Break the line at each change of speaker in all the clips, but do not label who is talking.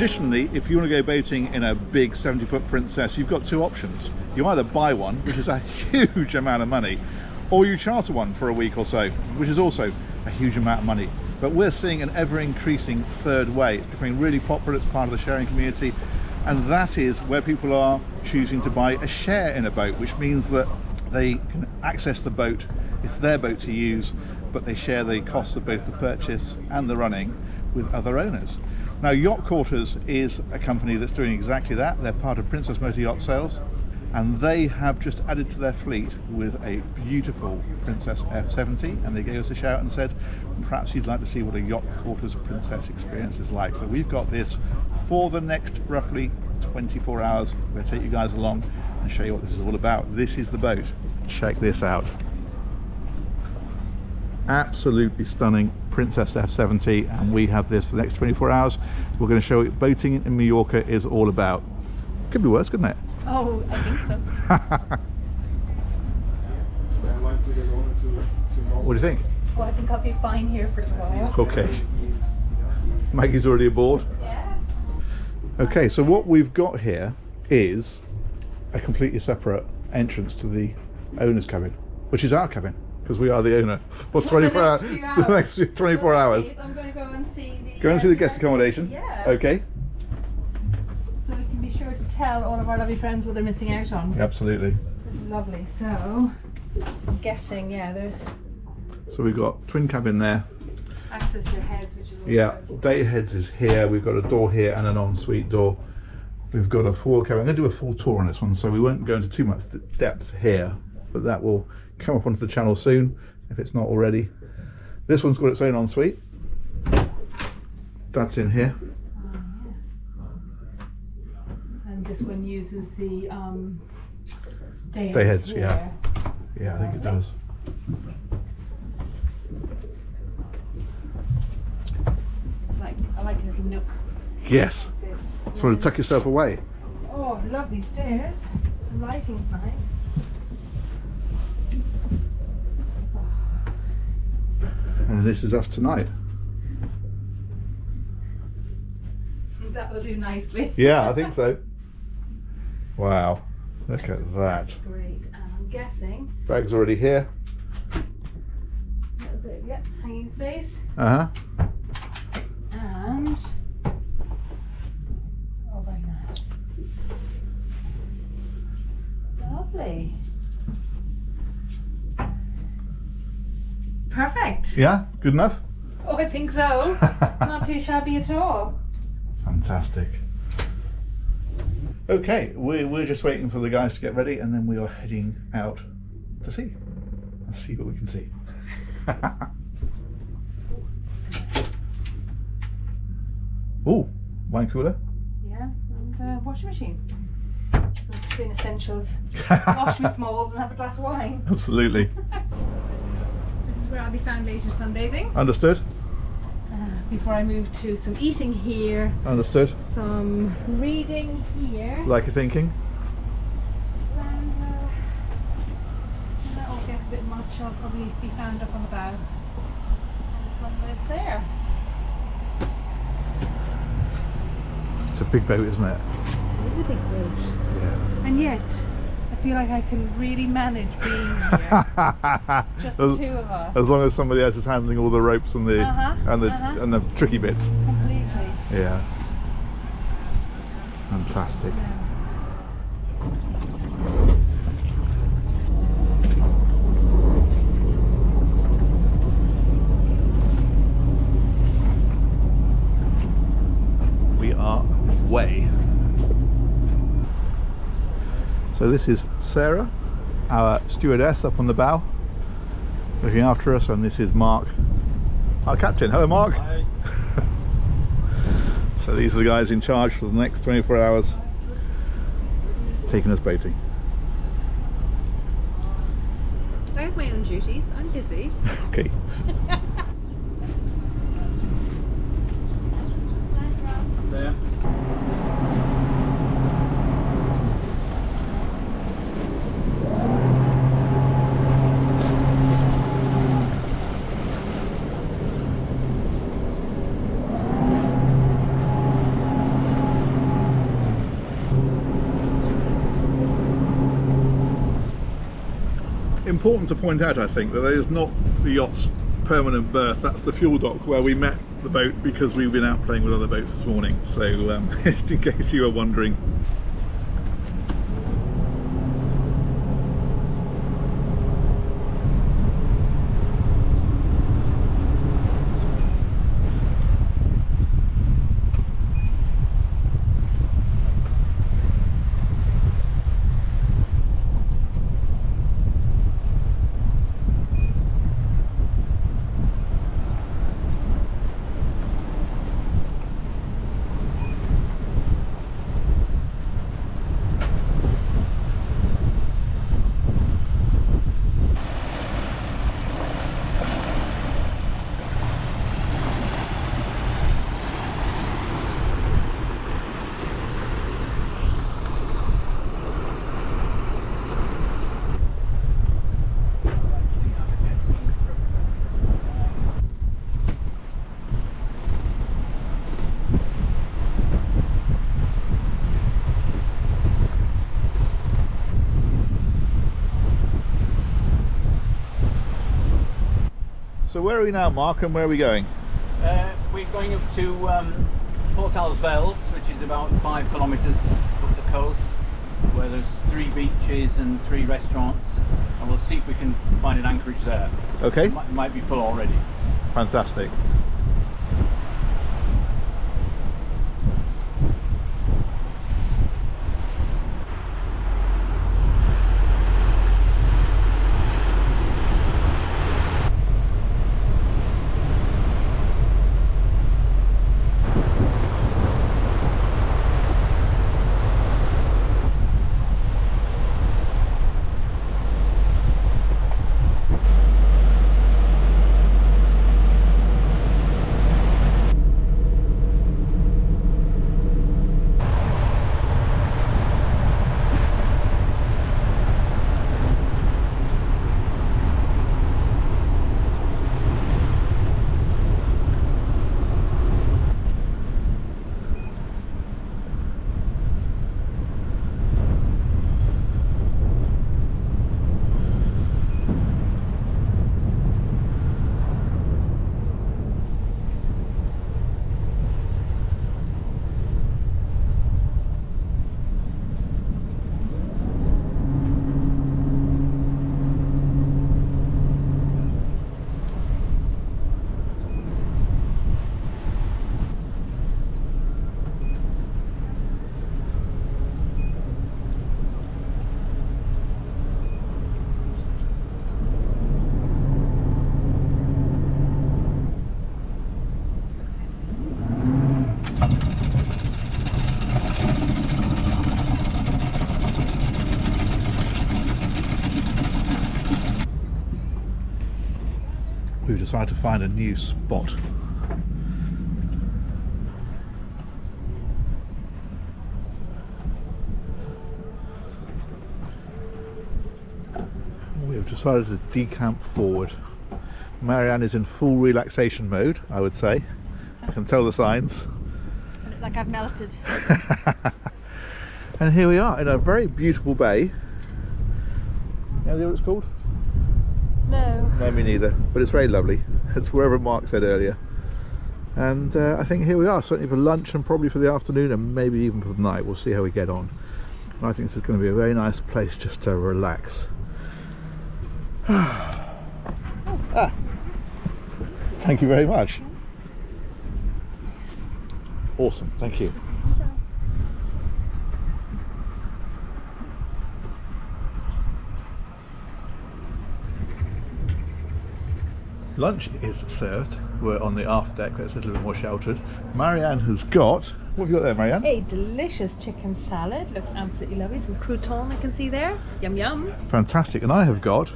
traditionally, if you want to go boating in a big 70-foot Princess, you've got two options. You either buy one, which is a huge amount of money, or you charter one for a week or so, which is also a huge amount of money. But we're seeing an ever-increasing third way. It's becoming really popular. It's part of the sharing community, and that is where people are choosing to buy a share in a boat, which means that they can access the boat. It's their boat to use, but they share the costs of both the purchase and the running with other owners. Now, Yacht Quarters is a company that's doing exactly that. They're part of Princess Motor Yacht Sales, and they have just added to their fleet with a beautiful Princess F70, and they gave us a shout and said perhaps you'd like to see what a Yacht Quarters Princess experience is like. So we've got this for the next roughly 24 hours. We're going to take you guys along and show you what this is all about. This is the boat. Check this out. Absolutely stunning Princess F70, and we have this for the next 24 hours. We're going to show you what boating in Mallorca is all about. Could be worse, couldn't it?
Oh, I think so.
What do you think?
Oh, I think I'll be fine here for a while.
Okay. Maggie's already aboard.
Yeah.
Okay, so what we've got here is a completely separate entrance to the owner's cabin, which is our cabin, because we are the owner for 24 hours. The next 24 hours.
I'm going to go and see the...
Go and see the guest accommodation.
Yeah.
Okay.
So we can be sure to tell all of our lovely friends what they're missing out on.
Absolutely.
This is lovely. So, I'm guessing, yeah, there's
So we've got twin cabin there.
access to your heads, which is also
Yeah, day heads is here. We've got a door here and an ensuite door. We've got a forward cabin. I'm going to do a full tour on this one, so we won't go into too much depth here, but that will come up onto the channel soon if it's not already. This one's got its own ensuite. That's in here.
And this one uses the day
heads,
here.
yeah. Yeah, I think it does.
I like a little nook.
Yes.
Like this.
Sort of tuck yourself away.
Oh, lovely stairs. The lighting's nice.
And this is us tonight.
That will do nicely.
Yeah, I think so. Wow. Look at that.
Great. And I'm guessing
Bag's already here.
a little bit, yeah, hanging space.
Uh-huh.
And oh, very nice. Lovely. Perfect.
Yeah, good enough?
Oh, I think so. Not too shabby at all.
Fantastic. Okay, we're just waiting for the guys to get ready, and then we are heading out to sea and see what we can see. Oh, wine cooler.
Yeah, and washing machine. Between essentials. Wash my smalls and have a glass of wine.
Absolutely.
This is where I'll be found later sunbathing.
Understood.
Before I move to some eating here,
Understood.
some reading here.
Like you're thinking.
And when that all gets a bit much, I'll probably be found up on the bow. And the sun lives there.
It's a big boat, isn't it?
It is a big boat.
Yeah.
And yet, I feel like I can really manage being here. Just the two of us.
As long as somebody else is handling all the ropes and the and the tricky bits.
Completely.
Yeah. Fantastic. We are away. So this is Sarah, our stewardess up on the bow, looking after us, and this is Mark, our captain. Hello, Mark.
Hi.
So these are the guys in charge for the next 24 hours, taking us boating.
I have my own duties. I'm busy.
Okay.
There.
important to point out, I think, that that is not the yacht's permanent berth. That's the fuel dock where we met the boat, because we've been out playing with other boats this morning. So in case you were wondering. So where are we now, Mark, and where are we going?
We're going up to Port Vales, which is about 5 kilometres up the coast, where there's 3 beaches and 3 restaurants, and we'll see if we can find an anchorage there.
Okay.
It might be full already.
Fantastic. We've decided to find a new spot. We've decided to decamp forward. Marianne is in full relaxation mode, I would say. I can tell the signs.
I look like I've melted.
And here we are in a very beautiful bay. You know what it's called?
No.
No, me neither, but it's very lovely. It's wherever Mark said earlier. And I think here we are, certainly for lunch and probably for the afternoon and maybe even for the night. We'll see how we get on. And I think this is going to be a very nice place just to relax. Thank you very much. Awesome, thank you. Lunch is served. We're on the aft deck, where it's a little bit more sheltered. Marianne has got, what have you got there, Marianne?
A delicious chicken salad. Looks absolutely lovely. Some crouton I can see there. Yum yum.
Fantastic. And I have got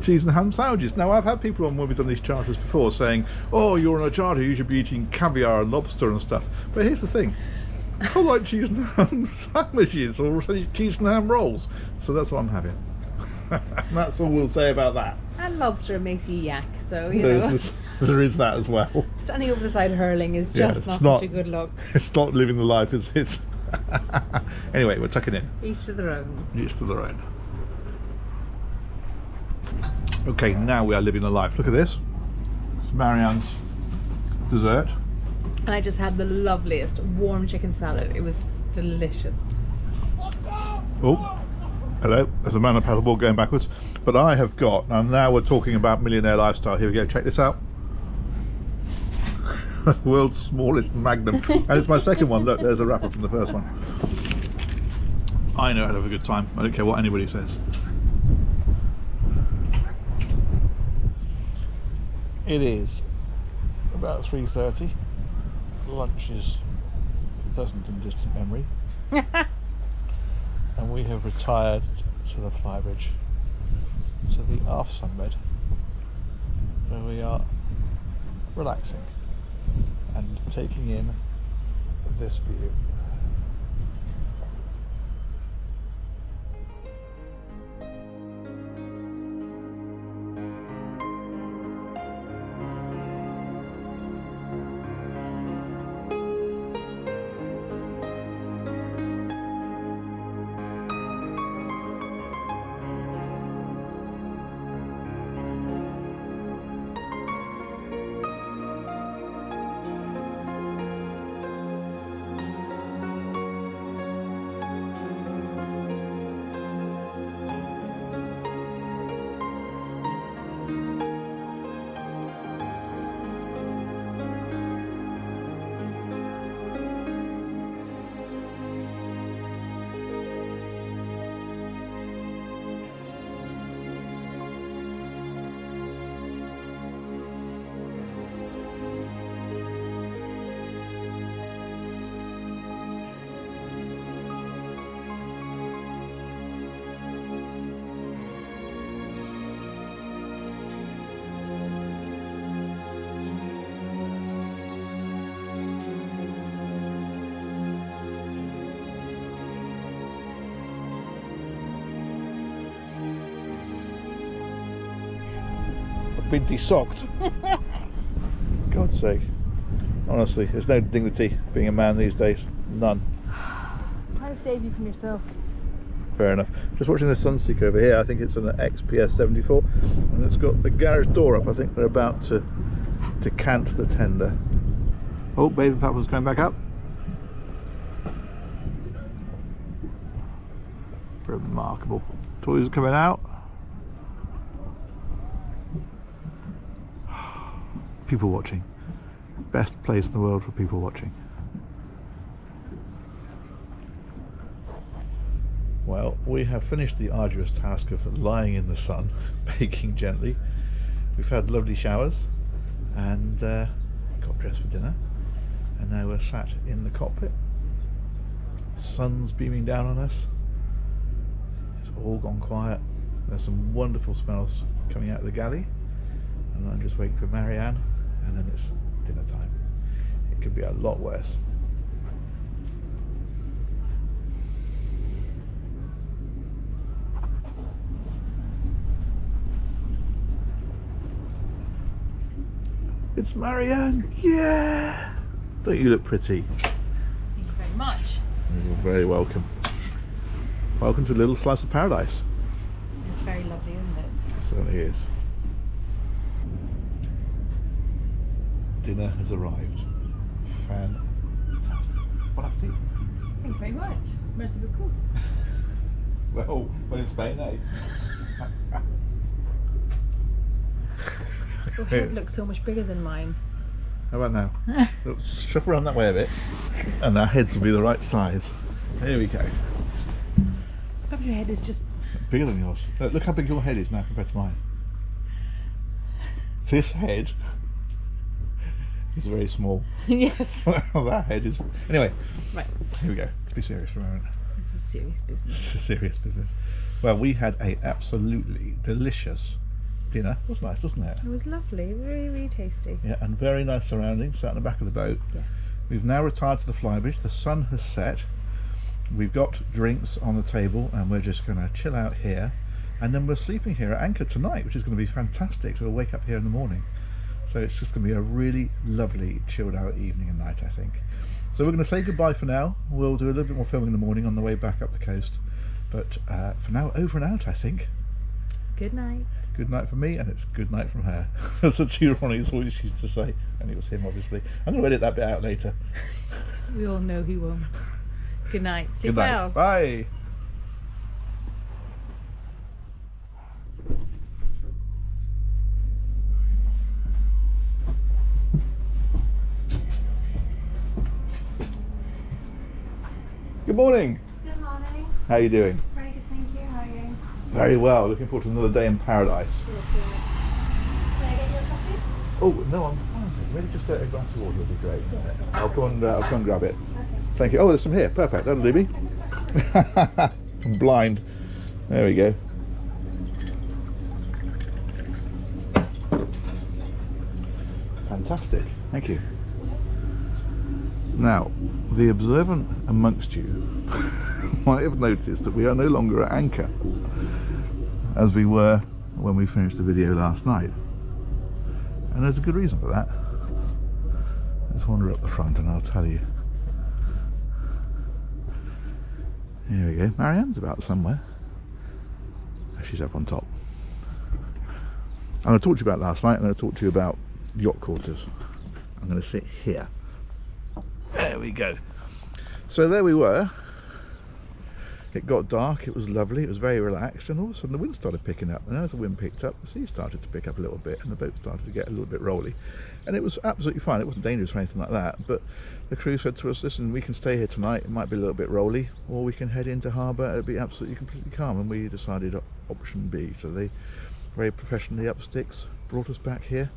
cheese and ham sandwiches. Now, I've had people on when we've done these charters before saying, oh, you're on a charter, you should be eating caviar and lobster and stuff. But here's the thing. I like cheese and ham sandwiches or cheese and ham rolls. So that's what I'm having. And that's all we'll say about that.
And lobster makes you yak, so you know.
There is that as well.
Standing over the side hurling is just not such a good look.
It's not living the life, is it? Anyway, we're tucking in.
Each to their own.
Each to their own. Okay, now we are living the life. Look at this. It's Marianne's dessert.
And I just had the loveliest warm chicken salad. It was delicious.
Oh, hello. There's a man on a paddleboard going backwards. But I have got, and now we're talking about millionaire lifestyle. Here we go. Check this out. World's smallest magnum. And it's my second one. Look, there's a wrapper from the first one. I know how to have a good time. I don't care what anybody says. It is about 3:30. Lunch is pleasant and distant memory. And we have retired to the flybridge, to the aft sunbed, where we are relaxing and taking in this view. Been de-socked. God's sake. Honestly, there's no dignity being a man these days. None.
Try to save you from yourself.
Fair enough. Just watching the Sunseeker over here. I think it's an XPS74 and it's got the garage door up. I think they're about to cant the tender. Oh, bathing platform's going back up. Remarkable. Toys are coming out. People watching. Best place in the world for people watching. Well, we have finished the arduous task of lying in the sun, baking gently. We've had lovely showers and got dressed for dinner, and now we're sat in the cockpit. Sun's beaming down on us. It's all gone quiet. There's some wonderful smells coming out of the galley, and I'm just waiting for Marianne. And then it's dinner time. It could be a lot worse. It's Marianne! Yeah! Don't you look pretty?
Thank you very much.
You're very welcome. Welcome to a little slice of paradise.
It's very lovely, isn't it?
It certainly is. Dinner has arrived. Fantastic. Bon appetit.
Thank you very much. Merci beaucoup.
Well, when in Spain, eh?
Your head looks so much bigger than mine.
How about now? Look, shove around that way a bit, and our heads will be the right size. Here we go.
But your head is just
Bigger than yours. Look how big your head is now compared to mine. This head is very small.
yes.
That head is... Anyway,
Right.
here we go. Let's be serious for a moment.
This is serious business.
This is serious business. Well, we had a absolutely delicious dinner. It was nice, wasn't it?
It was lovely. Really, really tasty.
Yeah, and very nice surroundings. Sat in the back of the boat.
Yeah.
We've now retired to the flybridge. The sun has set. We've got drinks on the table, and we're just going to chill out here. And then we're sleeping here at anchor tonight, which is going to be fantastic. So we'll wake up here in the morning. So it's just going to be a really lovely chilled out evening and night, I think. So we're going to say goodbye for now. We'll do a little bit more filming in the morning on the way back up the coast. But for now, over and out, I think.
Good night.
good night from me and it's good night from her. That's the two Ronnies always used to say, and it was him obviously. I'm going to edit that bit out later.
We all know he won't. Good night. Sleep
Good night.
well.
Bye. Good morning.
Good morning.
How are you doing?
Very good, thank you. How are you?
Very well. Looking forward to another day in paradise.
Can I get you a coffee?
Oh no, I'm fine. Maybe just a glass of water would be great. I'll go and grab it.
Okay.
Thank you. Oh, there's some here. Perfect. That'll do me. I'm blind. There we go. Fantastic. Thank you. Now, the observant amongst you might have noticed that we are no longer at anchor, as we were when we finished the video last night. And there's a good reason for that. Let's wander up the front and I'll tell you. Here we go. Marianne's about somewhere. She's up on top. I'm going to talk to you about last night. I'm going to talk to you about yacht quarters. I'm going to sit here. There we go. So there we were. It got dark, it was lovely, it was very relaxed, and all of a sudden the wind started picking up, and as the wind picked up, the sea started to pick up a little bit, and the boat started to get a little bit rolly. And it was absolutely fine, it wasn't dangerous or anything like that, but the crew said to us, listen, we can stay here tonight, it might be a little bit rolly, or we can head into harbour, it'll be absolutely completely calm, and we decided option B. So they very professionally up sticks, brought us back here,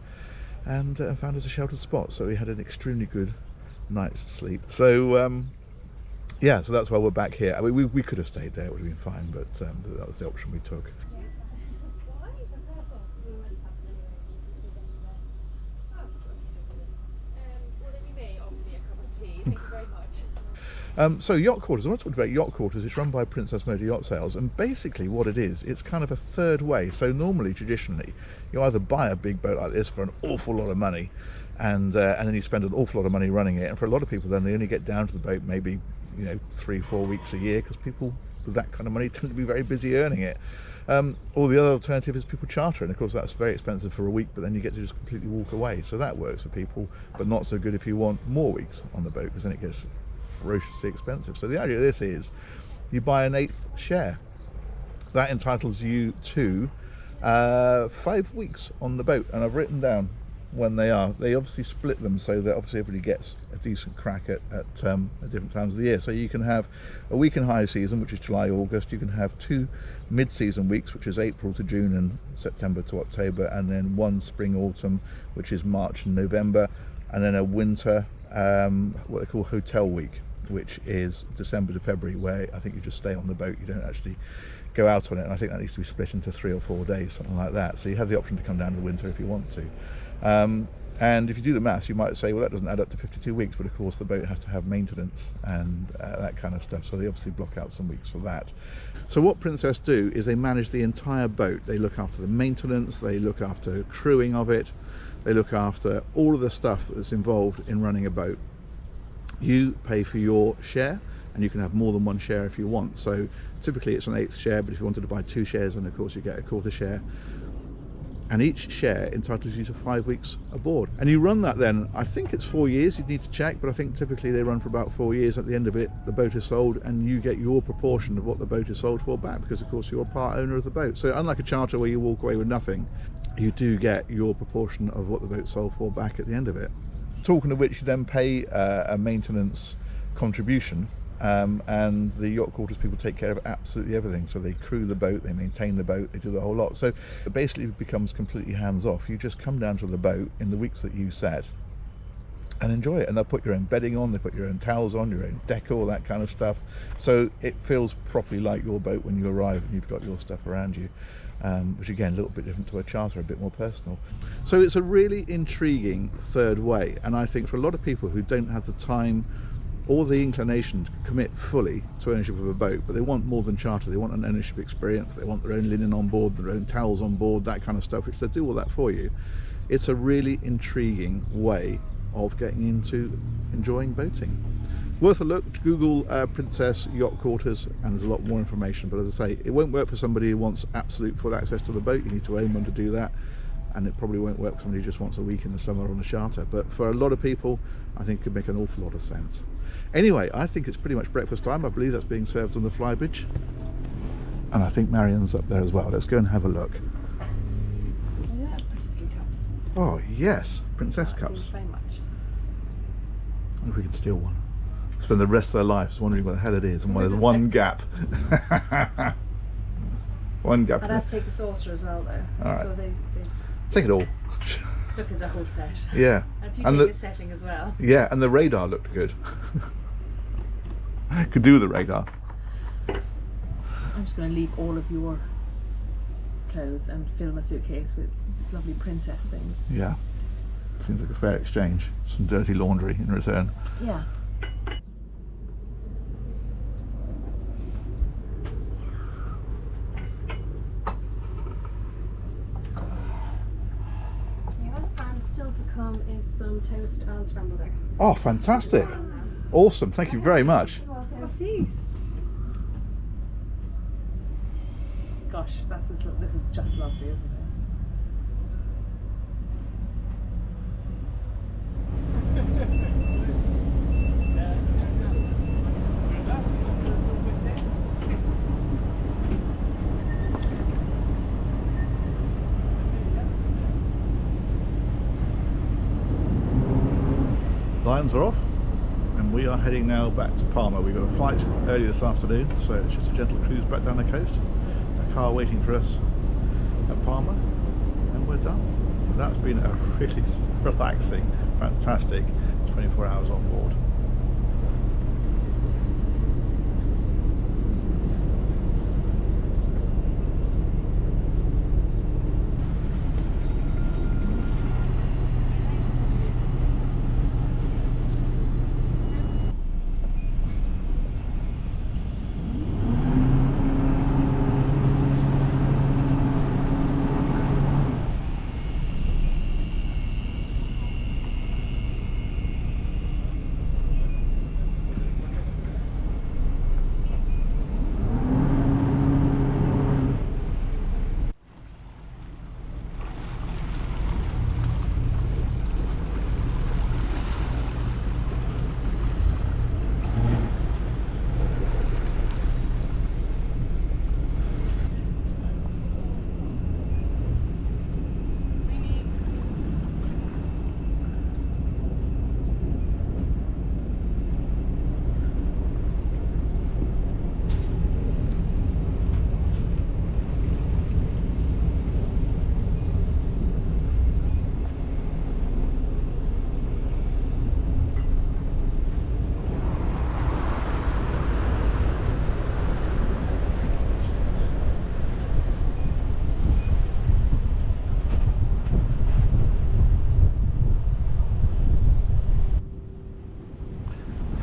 and found us a sheltered spot, so we had an extremely good night's sleep. So yeah, so that's why we're back here. I mean, we could have stayed there, it would have been fine, but that was the option we took. So yacht quarters, I want to talk about yacht quarters. It's run by Princess Motor Yacht Sales, and basically what it is, it's kind of a third way. So normally, traditionally, you either buy a big boat like this for an awful lot of money, and then you spend an awful lot of money running it, and for a lot of people then they only get down to the boat maybe 3-4 weeks a year, because people with that kind of money tend to be very busy earning it. Or the other alternative is people charter, and of course that's very expensive for a week, but then you get to just completely walk away. So that works for people, but not so good if you want more weeks on the boat, because then it gets ferociously expensive. So the idea of this is you buy an 8th share. That entitles you to 5 weeks on the boat, and I've written down when they are. They obviously split them so that obviously everybody gets a decent crack at different times of the year. So you can have a week in high season, which is July, August. You can have 2 mid-season weeks, which is April to June and September to October, and then 1 spring, autumn, which is March and November, and then a winter, what they call hotel week, which is December to February, where I think you just stay on the boat, you don't actually go out on it, and I think that needs to be split into 3 or 4 days, something like that. So you have the option to come down in the winter if you want to. And if you do the maths, you might say, well, that doesn't add up to 52 weeks, but of course the boat has to have maintenance and that kind of stuff, so they obviously block out some weeks for that. So what Princess do is they manage the entire boat. They look after the maintenance, they look after crewing of it, they look after all of the stuff that's involved in running a boat. You pay for your share, and you can have more than 1 share if you want. So typically it's an 8th share, but if you wanted to buy 2 shares, then of course you get a 1/4 share. And each share entitles you to 5 weeks aboard. And you run that then, I think it's 4 years, you'd need to check, but I think typically they run for about 4 years. At the end of it, the boat is sold, and you get your proportion of what the boat is sold for back, because of course you're a part owner of the boat. So unlike a charter where you walk away with nothing, you do get your proportion of what the boat sold for back at the end of it. Talking of which, you then pay a maintenance contribution, and the yacht quarters people take care of absolutely everything. So they crew the boat, they maintain the boat, they do the whole lot. So it basically becomes completely hands-off. You just come down to the boat in the weeks that you set and enjoy it, and they'll put your own bedding on, they put your own towels on, your own decor, all that kind of stuff. So it feels properly like your boat when you arrive and you've got your stuff around you. Which again, a little bit different to a charter, a bit more personal. So it's a really intriguing third way, and I think for a lot of people who don't have the time or the inclination to commit fully to ownership of a boat, but they want more than charter, they want an ownership experience, they want their own linen on board, their own towels on board, that kind of stuff, which they do all that for you. It's a really intriguing way of getting into enjoying boating. Worth a look. Google Princess Yacht Quarters and there's a lot more information, but as I say, it won't work for somebody who wants absolute full access to the boat. You need to own one to do that, and it probably won't work for somebody who just wants a week in the summer on a charter, but for a lot of people I think it could make an awful lot of sense. Anyway, I think it's pretty much breakfast time. I believe that's being served on the flybridge, and I think Marian's up there as well. Let's go and have a look.
Yeah, pretty cups.
Oh yes, princess
Thank
cups.
you very much.
I wonder if we can steal one. Spend the rest of their lives wondering what the hell it is, and why there's one gap. One gap.
I'd have to take the saucer as well though.
All right.
So they
Take it all.
look at the whole set.
Yeah.
And if you
And
take
the-
the setting as well.
Yeah, and the radar looked good. Could do with the radar.
I'm just going to leave all of your clothes and fill my suitcase with lovely princess things.
Yeah. Seems like a fair exchange. Some dirty laundry in return.
Yeah. And still to come is some toast and scrambled egg.
Oh, fantastic. Awesome. Thank you very much.
A feast. Gosh, this is just lovely, isn't it?
Lions are off, and we are heading now back to Palma. We've got a flight early this afternoon, so it's just a gentle cruise back down the coast. A car waiting for us at Palma, and we're done. But that's been a really relaxing, fantastic 24 hours on board.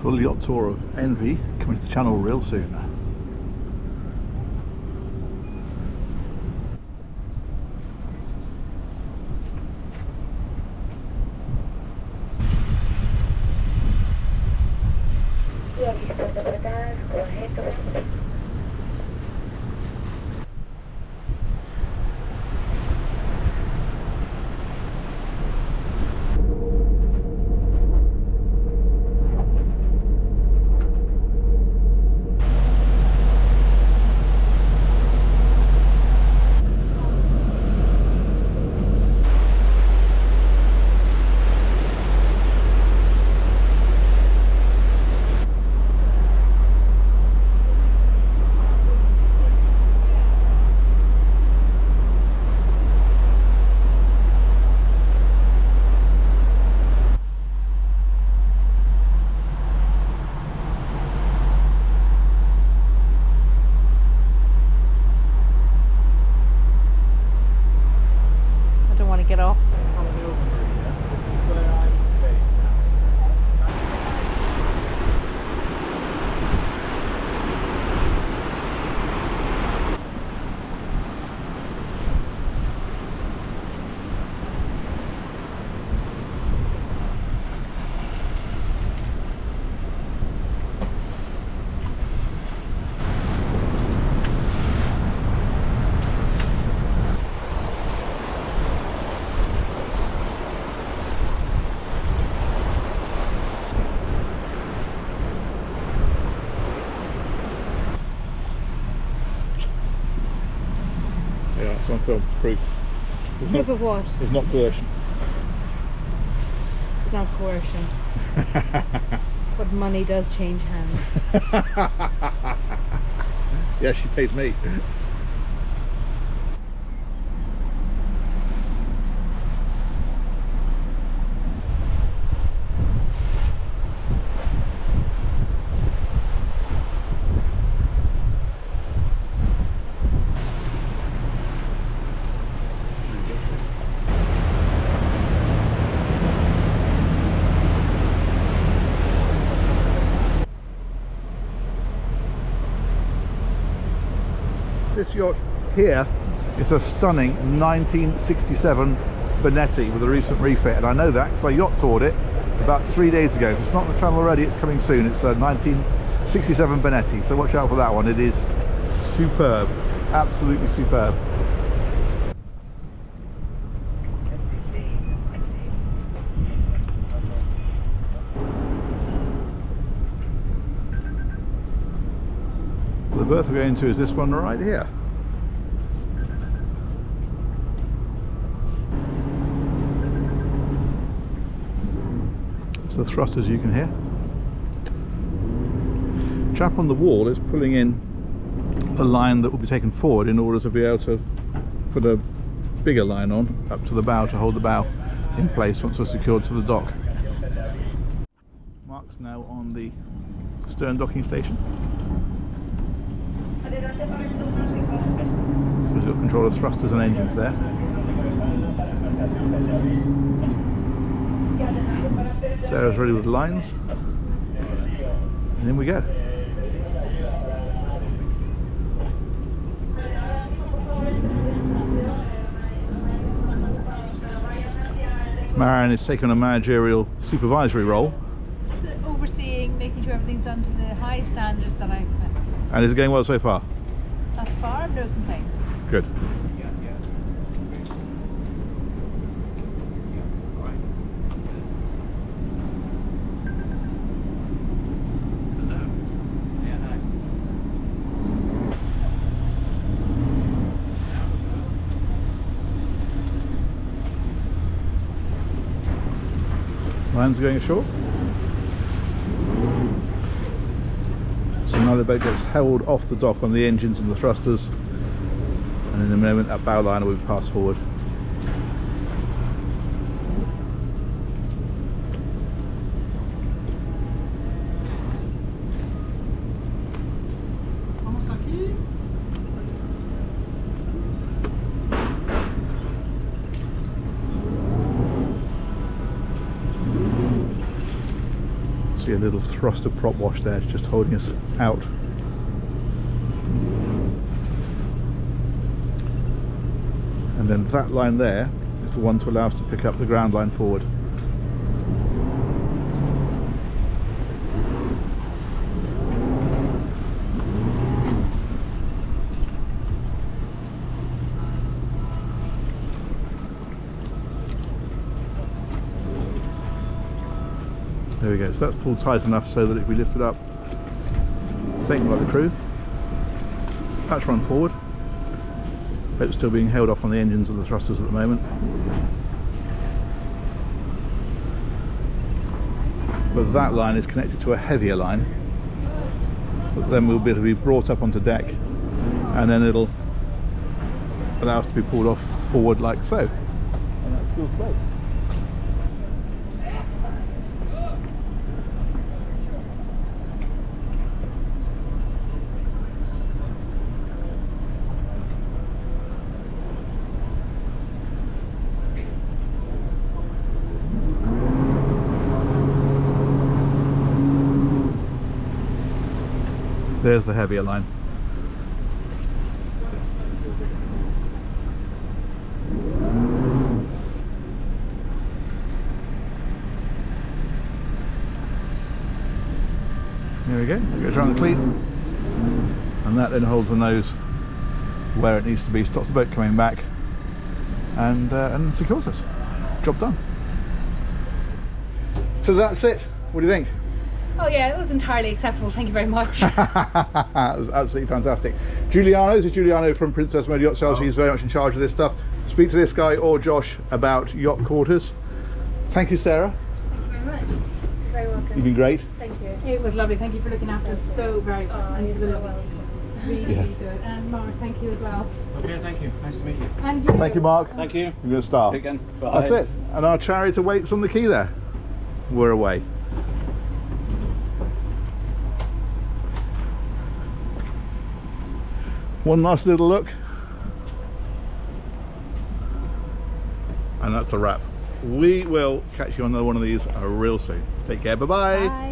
Full yacht tour of Envy coming to the channel real soon. on film, proof.
Proof of what?
It's not coercion.
It's not coercion. But money does change hands.
Yeah, she pays me. This yacht here is a stunning 1967 Bonetti with a recent refit, and I know that because I yacht toured it about 3 days ago. If it's not on the channel already, it's coming soon. It's a 1967 Bonetti, so watch out for that one. It is superb, absolutely superb. The berth we're going to is this one right here. So the thrusters you can hear. Chap on the wall is pulling in a line that will be taken forward in order to be able to put a bigger line on up to the bow to hold the bow in place once we're secured to the dock. Mark's now on the stern docking station. So we've got control of thrusters and engines there. Sarah's ready with lines. And in we go. Marianne is taking a managerial supervisory role.
Just overseeing, making sure everything's done to the high standards that I expect.
And is it going well so far?
Thus far, no complaints.
Good. Lines are going ashore. So now the boat gets held off the dock on the engines and the thrusters, and in a moment that bow liner will be passed forward. See a little thruster prop wash there, it's just holding us out. And then that line there is the one to allow us to pick up the ground line forward. There we go, so that's pulled tight enough so that if we lift it up, taken by the crew, patch run forward. Boat's still being held off on the engines and the thrusters at the moment. But that line is connected to a heavier line. But then we'll be able to be brought up onto deck, and then it'll allow us to be pulled off forward like so. And that's good play. There's the heavier line. There we go, we go around the cleat, and that then holds the nose where it needs to be, stops the boat coming back, and secures us. Job done. So that's it. What do you think?
Oh yeah, it was entirely acceptable. Thank you very much.
It was absolutely fantastic. Giuliano, this is Giuliano from Princess F70 Yacht Sales. He's very much in charge of this stuff. Speak to this guy or Josh about yacht quarters. Thank you, Sarah.
Thank you very much. You're very welcome.
You've been great.
Thank you. It was lovely. Thank you for looking after us so very much. And it was a lovely team. Really, really good. And Mark, thank you as well.
Okay, thank you. Nice to meet you.
And you.
Thank you, Mark.
Thank you.
You're a star.
Again. Bye.
That's it. And our chariot awaits on the quay there. We're away. One last little look. And that's a wrap. We will catch you on another one of these real soon. Take care. Bye-bye.
Bye.